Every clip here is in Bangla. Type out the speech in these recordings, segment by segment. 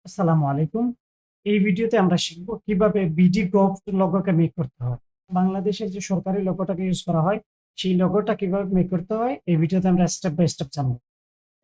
আসসালামু আলাইকুম। এই ভিডিওতে আমরা শিখব কিভাবে বিডি গভ লোগোকে মেক করতে হয়। বাংলাদেশের যে সরকারি লোগোটাকে ইউজ করা হয়, সেই লোগোটা কিভাবে মেক করতে হয় এই ভিডিওতে আমরা স্টেপ বাই স্টেপ জানব।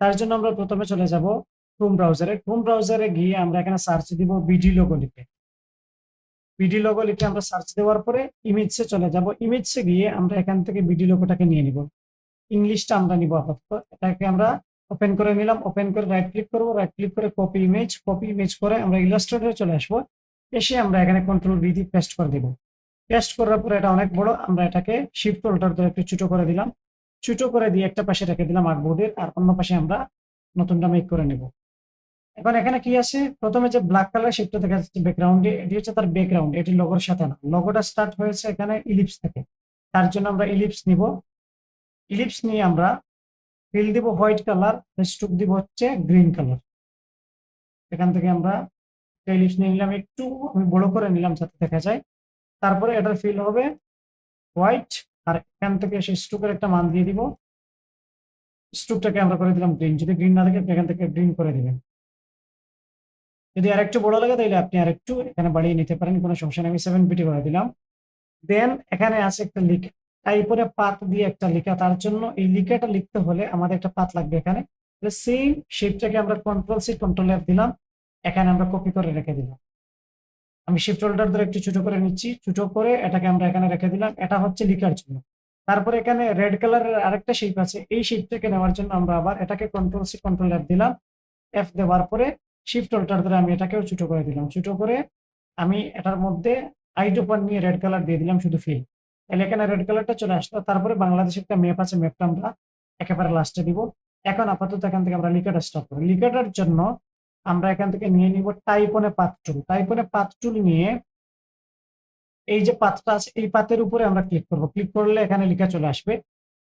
তার জন্য আমরা প্রথমে চলে যাব ক্রোম ব্রাউজারে। ক্রোম ব্রাউজারে গিয়ে আমরা এখানে সার্চ দিব বিডি লোগো লিখে। বিডি লোগো লিখে আমরা সার্চ দেওয়ার পরে ইমেজে চলে যাব। ইমেজে গিয়ে আমরা এখান থেকে বিডি লোগোটাকে নিয়ে নিব। ইংলিশটা আমরা নিব আপাতত। এটাকে আমরা ওপেন করে নিলাম। ওপেন করে রাইট ক্লিক করব। রাইট ক্লিক করে কপি ইমেজ করে আমরা ইলাস্ট্রেটরে চলে আসবো। এসে আমরা এখানে কন্ট্রোল ভি দিয়ে পেস্ট করে দেব। পেস্ট করার পরে এটা অনেক বড়, আমরা এটাকে শিফট অল্টার ধরে একটু ছোট করে দিলাম। ছোট করে দিয়ে একটা পাশে রেখে দিলাম আর্টবোর্ডের, আর অন্য পাশে আমরা নতুনটা মেক করে নেব। এখন এখানে কি আছে, প্রথমে যে ব্ল্যাক কালার শেপটা দেখা যাচ্ছে ব্যাকগ্রাউন্ডে, এটি হচ্ছে তার ব্যাকগ্রাউন্ড, এটি লোগোর সাথে না। লোগোটা স্টার্ট হয়েছে এখানে ইলিপস থেকে, তার জন্য আমরা ইলিপস নিব। ইলিপস নিয়ে আমরা ফিল দিব হোয়াইট কালার, স্ট্রোক দিব হচ্ছে গ্রিন কালার। এখান থেকে আমরা ইলিপস নিয়ে নিলাম, একটু আমি বড় করে নিলাম যাতে দেখা যায়। তারপরে এটার ফিল হবে হোয়াইট, আর এখান থেকে সেই স্ট্রোকের একটা মান দিয়ে দিব। স্ট্রোকটাকে আমরা করে দিলাম গ্রিন, যদি গ্রিন না থাকে এখান থেকে গ্রিন করে দিবেন। যদি আরেকটু বড় লাগে তাহলে আপনি আরেকটু এখানে বাড়িয়ে নিতে পারেন, কোনো সমস্যা নেই। আমি 7 পিটি করে দিলাম। দেন এখানে আছে একটা লিখা, টাইপরে পাত দিয়ে একটা লিখা। তার জন্য এই লিখাটা লিখতে হলে আমাদের একটা পাত লাগবে এখানে। সেম শেপটাকে আমরা কন্ট্রোল সি কন্ট্রোল এফ দিলাম, এখানে আমরা কপি করে রেখে দিলাম। আমি শিফট হোল্ডার ধরে একটু ছোট করে নিচ্ছি, ছোট করে এটাকে আমরা এখানে রেখে দিলাম। এটা হচ্ছে লিখার জন্য। তারপরে এখানে রেড কালারের আরেকটা শেপ আছে, এই শেপটাকে নেওয়ার জন্য আমরা আবার এটাকে কন্ট্রোল সি কন্ট্রোল এফ দিলাম। এফ দেওয়ার পরে শিফট হোল্ডার ধরে আমি এটাকেও ছোট করে দিলাম। ছোট করে আমি এটার মধ্যে আইডোপান নিয়ে রেড কালার দিয়ে দিলাম, শুধু ফিল। তাহলে এখানে রেড কালারটা চলে আসলো। তারপরে বাংলাদেশের একটা ম্যাপ আছে, ম্যাপটা আমরা একেবারে লাস্টে দিব। এখন আপাতত এখান থেকে আমরা লিখাটা স্টপ করি। লিখাটার জন্য আমরা এখান থেকে নিয়ে নিব টাইপনে পাথ টুল। টাইপনে পাথ টুল নিয়ে এই যে পাথটা আছে এই পাথের উপরে আমরা ক্লিক করব। ক্লিক করলে এখানে লেখা চলে আসবে,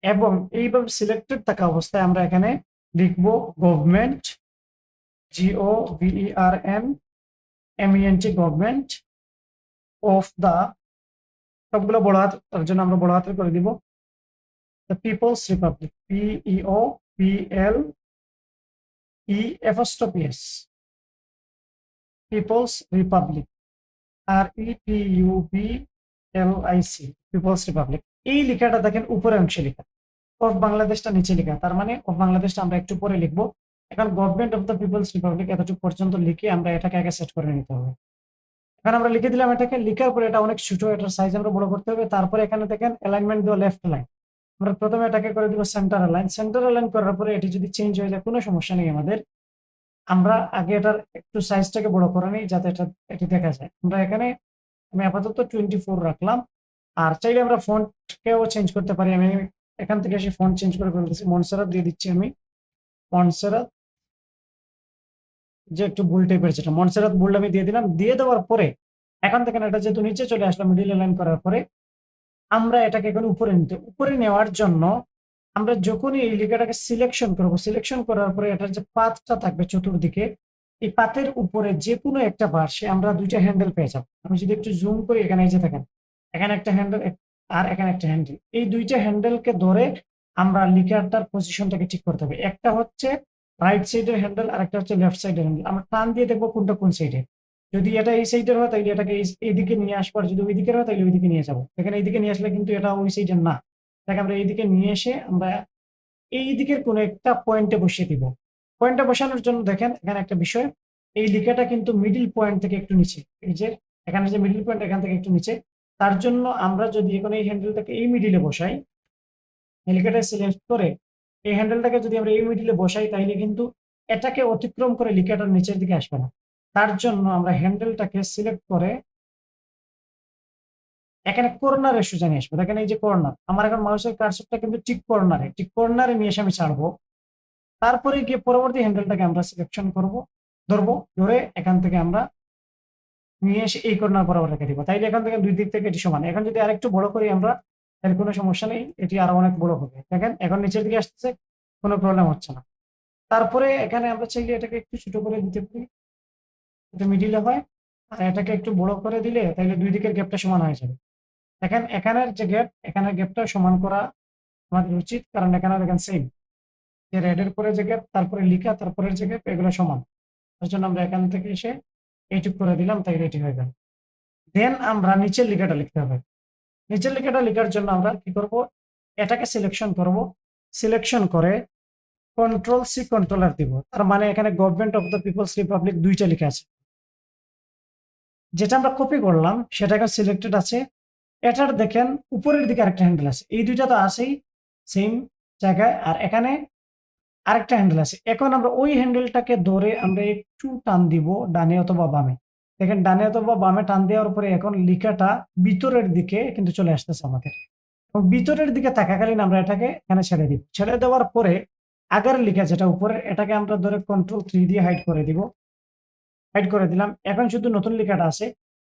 এবং এইভাবে সিলেক্টেড থাকা অবস্থায় আমরা এখানে লিখব government, GOVERNMENT, government of the, সবগুলো বড় হাত, তার জন্য আমরা বড় হাতের করে দিব। The peoples republic, PEOPLES, peoples republic, REPUBLIC, peoples republic. এই লেখাটা দেখেন উপরে অংশে লেখা, অফ বাংলাদেশটা নিচে লেখা, তার মানে অফ বাংলাদেশটা আমরা একটু পরে লিখবো। এখন government of the peoples republic এতটুকু পর্যন্ত লিখে আমরা এটাকে আগে সেট করে নিতে হবে। এখন আমরা লিখে দিলাম, এটাকে লিখার পরে এটা অনেক ছোট, এটার সাইজ আমরা বড় করতে হবে। তারপরে এখানে দেখেন অ্যালাইনমেন্ট দেওয়া লেফট লাইন, আমরা প্রথমে এটাকে করে দিব সেন্টার অ্যালাইন। সেন্টার অ্যালাইন করার পরে এটি যদি চেঞ্জ হয়ে যায় কোনো সমস্যা নেই আমাদের। আমরা আগে এটার একটু সাইজটাকে বড় করে নিই যাতে এটি দেখা যায়। আমরা এখানে আমি আপাতত 24 রাখলাম। আর চাইলে আমরা ফন্টকেও চেঞ্জ করতে পারি। আমি এখান থেকে এসে ফন্ট চেঞ্জ করে ফেলতেছি, মনসেরাত দিয়ে দিচ্ছি আমি। মনসেরাত, যে একটু বুল টাইপের, যেটা মনসেরাত বুল আমি দিয়ে দিলাম। দিয়ে দেওয়ার পরে এখন থেকে এটা যেহেতু নিচে চলে আসলাম, মিডিল লাইন করার পরে আমরা এটাকে এখন উপরে নেওয়ার জন্য আমরা যখনই এই লেখাটাকে সিলেকশন করব, সিলেকশন করার পরে এটার যে পাথটা থাকবে চতুর্দিকে, এই পাথের উপরে যে কোনো একটা পাশে আমরা দুইটা হ্যান্ডেল পেয়ে যাবো। আমি যদি একটু জুম করি, এখানে এই যে দেখেন, এখানে একটা হ্যান্ডেল আর এখানে একটা হ্যান্ডেল। এই দুইটা হ্যান্ডেলকে ধরে আমরা লিখাটার পজিশনটাকে ঠিক করতে হবে। একটা হচ্ছে রাইট সাইডের হ্যান্ডেল, আর একটা হচ্ছে লেফট সাইডের হ্যান্ডেল। আমরা টান দিয়ে দেখবো কোনটা কোন সাইডে। যদি এটা এই সাইডের হয় তাহলে এটাকে এইদিকে নিয়ে আসবো, আর যদি ওই দিকের হয় তাহলে ওইদিকে নিয়ে যাবো। এখানে এইদিকে নিয়ে আসলে কিন্তু এটা ওই সাইডের না, এটাকে আমরা এইদিকে নিয়ে এসে আমরা এই দিকের কোন একটা পয়েন্টে বসিয়ে দিব। পয়েন্টে বসানোর জন্য দেখেন এখানে একটা বিষয়, এই লেখাটা কিন্তু মিডিল পয়েন্ট থেকে একটু নিচে, এই যে এখানে যে মিডিল পয়েন্ট এখান থেকে একটু নিচে। তার জন্য আমরা যদি এখন এই হ্যান্ডেলটাকে এই মিডিলে বসাই, এই লেখাটা সিলেক্ট করে এই হ্যান্ডেলটাকে যদি আমরা এই মিডিলে বসাই, তাইলে কিন্তু এটাকে অতিক্রম করে লেখাটার নিচের দিকে আসবে না। তার জন্য আমরা হ্যান্ডেলটাকে সিলেক্ট করে এখানে কর্নারে সোজা নিয়ে আসবো। দেখেন এই যে কর্নার, আমার এখন মাউসের কার্সরটা কিন্তু ঠিক কর্নারে নিয়ে এসে আমি ছাড়বো। তারপরে গিয়ে পরবর্তী হ্যান্ডেলটাকে আমরা সিলেকশন করব, ধরবো, ধরে এখান থেকে আমরা নিয়ে এসে এই কর্নার বরাবর রেখে দিব। তাইলে এখান থেকে দুই দিক থেকে এটি সমান। এখন যদি আরেকটু বড় করি আমরা, তাহলে কোনো সমস্যা নেই, এটি আরো অনেক বড় হবে। দেখেন এখন নিচের দিকে আসতেছে, কোনো প্রবলেম হচ্ছে না। তারপরে এখানে আমরা চাইলে এটাকে একটু ছোট করে দিতে পারি, এটা মিডিলে হয়। আর এটাকে একটু বড় করে দিলে তাহলে দুই দিকের গ্যাপটা সমান হয়ে যাবে। দেখেন এখানের যে গ্যাপ, এখানের গ্যাপটা সমান করা আমাদের উচিত, কারণ এখানে দেখেন সেম, যে রেড এর পরে যে গ্যাপ, তারপরে লিখা, তারপরের যে গ্যাপ, এগুলো সমান। তার জন্য আমরা এখান থেকে এসে এইটুক করে দিলাম, তাই এটি হয়ে গেল। দেন আমরা নিচের লেখাটা লিখতে হবে। নিচের লেখাটা লেখার জন্য আমরা কি করব, এটাকে সিলেকশন করব, সিলেকশন করে কন্ট্রোল সি কন্ট্রোল আর দিব। তার মানে এখানে government of the peoples republic দুইটা লেখা আছে। যেটা আমরা কপি করলাম সেটা এখন সিলেক্টেড আছে। এটার দেখেন উপরের দিকে আরেকটা হ্যান্ডেল আছে, এই দুইটা তো আছেই সেম জায়গায়, আর এখানে আরেকটা হ্যান্ডেল আছে। এখন আমরা ওই হ্যান্ডেলটাকে ধরে আমরা একটু টান দিব ডানে অথবা বামে। দেখেন ডানে অথবা বামে টান দেওয়ার পরে এখন লেখাটা ভিতরের দিকে কিন্তু চলে আসতেছে আমাদের, এবং ভিতরের দিকে থাকাকালীন আমরা এটাকে এখানে ছেড়ে দিব। ছেড়ে দেওয়ার পরে আগের লেখা যেটা উপরে, এটাকে আমরা ধরে কন্ট্রোল 3 দিয়ে হাইড করে দিব। হাইড করে দিলাম। এখন শুধু নতুন লেখাটা আছে,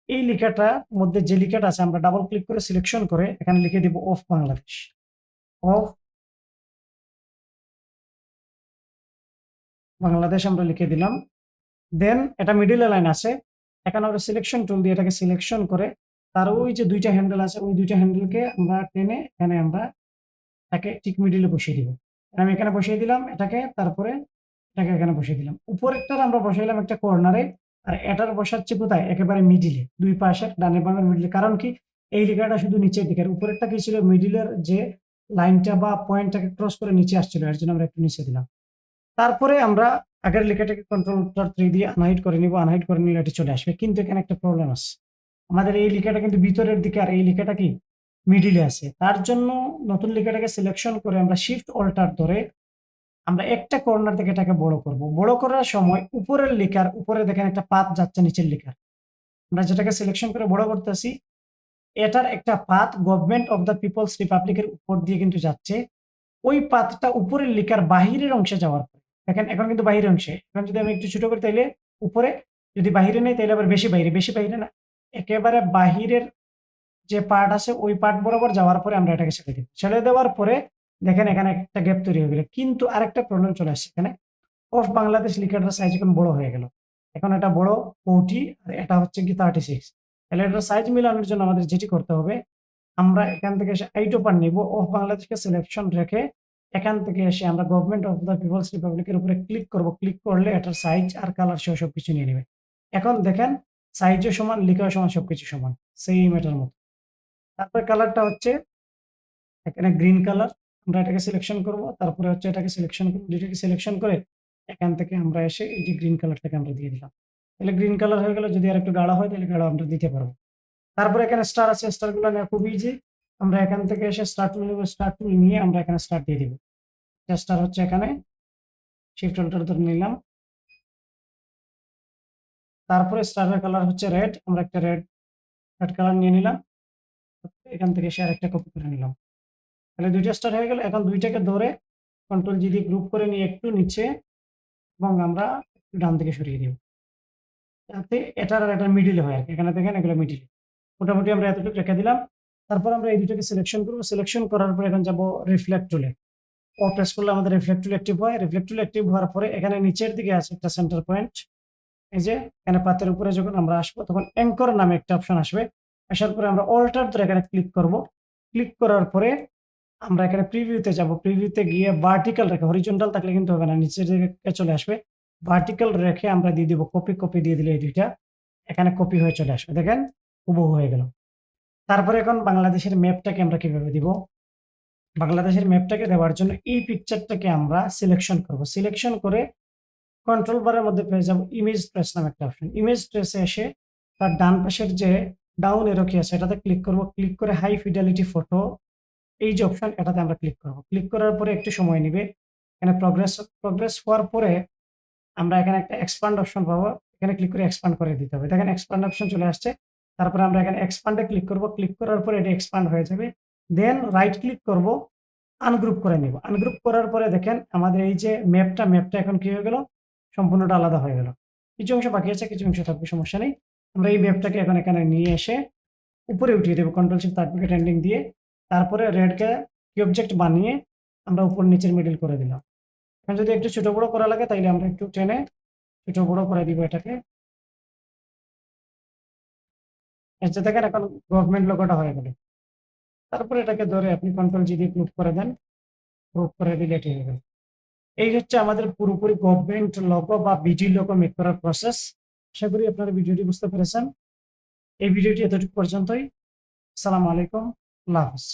এই লেখাটার মধ্যে যে লেখাটা আছে আমরা ডাবল ক্লিক করে সিলেকশন করে এখানে লিখে দিব অফ বাংলাদেশ। অফ বাংলাদেশ আমরা লিখে দিলাম। দেন এটা মিডল লাইন আছে, এখন আমরা সিলেকশন টুল দিয়ে এটাকে সিলেকশন করে তার ওই যে দুইটা হ্যান্ডেল আছে ওই দুইটা হ্যান্ডেলকে আমরা টেনে এখানে আমরা এটাকে ঠিক মিডিলে বসিয়ে দিব। আমি এখানে বসিয়ে দিলাম এটাকে, তারপরে এটাকে এখানে বসিয়ে দিলাম। উপরেরটার আমরা বসাইলাম একটা কর্নারে, আর এটার বসাচ্ছি কোথায়, একেবারে মিডিলে, দুই পাশের ডানে বামের মিডিলে। কারণ কি, এই লেখাটা শুধু নিচের দিকের, উপরেরটা কি ছিল মিডিলের যে লাইনটা বা পয়েন্টটাকে ক্রস করে নিচে আসছিল, এর জন্য আমরা একটু নিচে দিলাম। তারপরে আমরা আগের লেখাটাকে কন্ট্রোল 3 দিয়ে আনহাইড করে নিব। আনহাইড করে নিলে এটি চলে আসবে, কিন্তু এখানে একটা প্রবলেম আছে, আমাদের এই লেখাটা কিন্তু ভিতরের দিকে আর এই লেখাটা কি মিডিলে আছে। তার জন্য নতুন লেখাটাকে সিলেকশন করে আমরা শিফট অল্টার ধরে আমরা একটা কর্নার থেকে এটাকে বড় করব। বড় করার সময় উপরের লেখার উপরে দেখেন একটা পাত যাচ্ছে নিচের লেখার, আমরা যেটাকে সিলেকশন করে বড় করতেছি এটার একটা পাত গভর্নমেন্ট অফ দ্য পিপলস রিপাবলিকের উপর দিয়ে কিন্তু যাচ্ছে। ওই পাতটা উপরের লেখার বাহিরের অংশে যাওয়ার পরে দেখেন এখন কিন্তু বাহিরের অংশে, এখন যদি আমি একটু ছোট করি তাইলে উপরে, যদি বাহিরে নেই তাইলে আবার বেশি বাইরে, বেশি বাইরে না, একেবারে বাহিরের যে পার্ট আছে ওই পার্ট বরাবর যাওয়ার পরে আমরা এটাকে ছেড়ে দিব। ছেড়ে দেওয়ার পরে দেখেন এখানে একটা গ্যাপ তৈরি হয়ে গেল, কিন্তু আরেকটা প্রবলেম চলে আসছে, এখানে অফ বাংলাদেশ লেখাটার সাইজ এখন বড় হয়ে গেল। এখন এটা বড় 40 আর এটা হচ্ছে কি 36। তাহলে এটার সাইজ মিলানোর জন্য আমাদের যেটি করতে হবে, আমরা এখান থেকে এসে আইটোপার নিব, অফ বাংলাদেশকে সিলেকশন রেখে এখান থেকে এসে আমরা গভর্নমেন্ট অফ দ্য পিপলস রিপাবলিকের উপরে ক্লিক করব। ক্লিক করলে এটার সাইজ আর কালার সহ সবকিছু নিয়ে নেবে। এখন দেখেন সাইজও সমান, লেখাও সমান, সবকিছু সমান, সেম এটার মতো। তারপরে কালারটা হচ্ছে এখানে গ্রিন কালার, আমরা এটাকে সিলেকশন করব। তারপরে হচ্ছে এটাকে সিলেকশন করব, দুইটাকে সিলেকশন করে এখান থেকে আমরা এসে এই যে গ্রিন কালারটাকে আমরা দিয়ে দিলাম। তাহলে গ্রিন কালার হয়ে গেল। যদি আর একটু গাঢ় হয় তাহলে গাঢ় আমরা দিতে পারবো। তারপরে এখানে স্টার আছে, স্টারগুলো নেওয়া খুব ইজি। আমরা এখান থেকে এসে স্টার টুল নেব, স্টার টুল নিয়ে আমরা এখানে স্টার দিয়ে দিব। স্টার হচ্ছে এখানে শিফট অল্টার ধরে নিলাম। তারপরে স্টারের কালার হচ্ছে রেড, আমরা একটা রেড রেড কালার নিয়ে নিলাম। এখান থেকে এসে আরেকটা কপি করে নিলাম। তাহলে দুইটা স্টার হয়ে গেল। এখন দুইটাকে ধরে কন্ট্রোল-G দিয়ে গ্রুপ করে নিয়ে একটু নিচে এবং আমরা একটু ডান দিকে সরিয়ে দিব, যাতে এটার আর এটার মিডিলে হয় আর কি। এখানে দেখেন এগুলো মিডিলে। মোটামুটি আমরা এতটুকু রেখে দিলাম। তারপর আমরা এই দুটোকে সিলেকশন করব। সিলেকশন করার পর এখন যাব রিফ্লেক্ট টুলে। ও প্রেস করলে আমাদের রিফ্লেক্ট টুল অ্যাক্টিভ হয়। রিফ্লেক্ট টুল অ্যাক্টিভ হওয়ার পরে এখানে নিচের দিকে আছে একটা সেন্টার পয়েন্ট। এই যে এখানে পাতের উপরে যখন আমরা আসবো তখন অ্যাঙ্কর নামে একটা অপশন আসবে। আসার পরে আমরা অল্টার ধরে এখানে ক্লিক করব। ক্লিক করার পরে আমরা এখানে প্রিভিউতে যাব। প্রিভিউতে গিয়ে ভার্টিক্যাল রেখে, হরিজন্টাল থাকলে কিন্তু হবে না, নিচের দিকে চলে আসবে। ভার্টিক্যাল রেখে আমরা দিয়ে দিব কপি। কপি দিয়ে দিলে এই দুইটা এখানে কপি হয়ে চলে আসবে। দেখেন হুবহু হয়ে গেল। তারপরে এখন বাংলাদেশের ম্যাপটাকে আমরা কিভাবে দিব? বাংলাদেশের ম্যাপটাকে দেওয়ার জন্য এই পিকচারটাকে আমরা সিলেকশন করব। সিলেকশন করে কন্ট্রোল বারের মধ্যে পেয়ে যাব ইমেজ ট্রেস নামে একটা অপশন। ইমেজ ট্রেসে এসে তার ডান পাশের যে ডাউন এরো কি আছে এটাতে ক্লিক করব। ক্লিক করে হাই ফিডেলিটি ফটো, এই যে অপশন, এটাতে আমরা ক্লিক করব। ক্লিক করার পরে একটু সময় নিবে। এখানে প্রগ্রেস হওয়ার পরে আমরা এখানে একটা এক্সপান্ড অপশন পাবো। এখানে ক্লিক করে এক্সপান্ড করে দিতে হবে। দেখেন এক্সপান্ড অপশন চলে আসছে। তারপরে আমরা এখানে এক্সপান্ডে ক্লিক করব। ক্লিক করার পরে এটা এক্সপান্ড হয়ে যাবে। দেন রাইট ক্লিক করব, আনগ্রুপ করে নিব। আনগ্রুপ করার পরে দেখেন আমাদের এই যে ম্যাপটা এখন কি হয়ে গেল, সম্পূর্ণটা আলাদা হয়ে গেল। কিছু অংশ বাকি আছে, কিছু অংশ থাকবে, সমস্যা নেই। আমরা এই ম্যাপটাকে এখন এখানে নিয়ে এসে উপরে উঠিয়ে দেবো কন্ট্রোল-Shift-3 এন্ডিং দিয়ে। তারপরে রেডকে কি অবজেক্ট বানিয়ে আমরা উপর নিচের মিডল করে দিলাম। এখন যদি একটু ছোট বড় করা লাগে তাইলে আমরা একটু টেনে ছোট বড় করে দিব এটাকে। এই যে দেখেন এখন গভর্নমেন্ট লোগোটা হয়ে গেল। তারপরে এটাকে ধরে আপনি কন্ট্রোল-G দিয়ে গ্রুপ করে দেন। গ্রুপ করে দিলে এটি হয়ে গেল। এই হচ্ছে আমাদের পুরোপুরি গভর্নমেন্ট লোগো বা বিডি লোগো মেক করার প্রসেস। আশা করি আপনারা ভিডিওটি বুঝতে পেরেছেন। এই ভিডিওটি এতটুকু পর্যন্তই। আসসালামু আলাইকুম। আল্লাহ হাফেজ।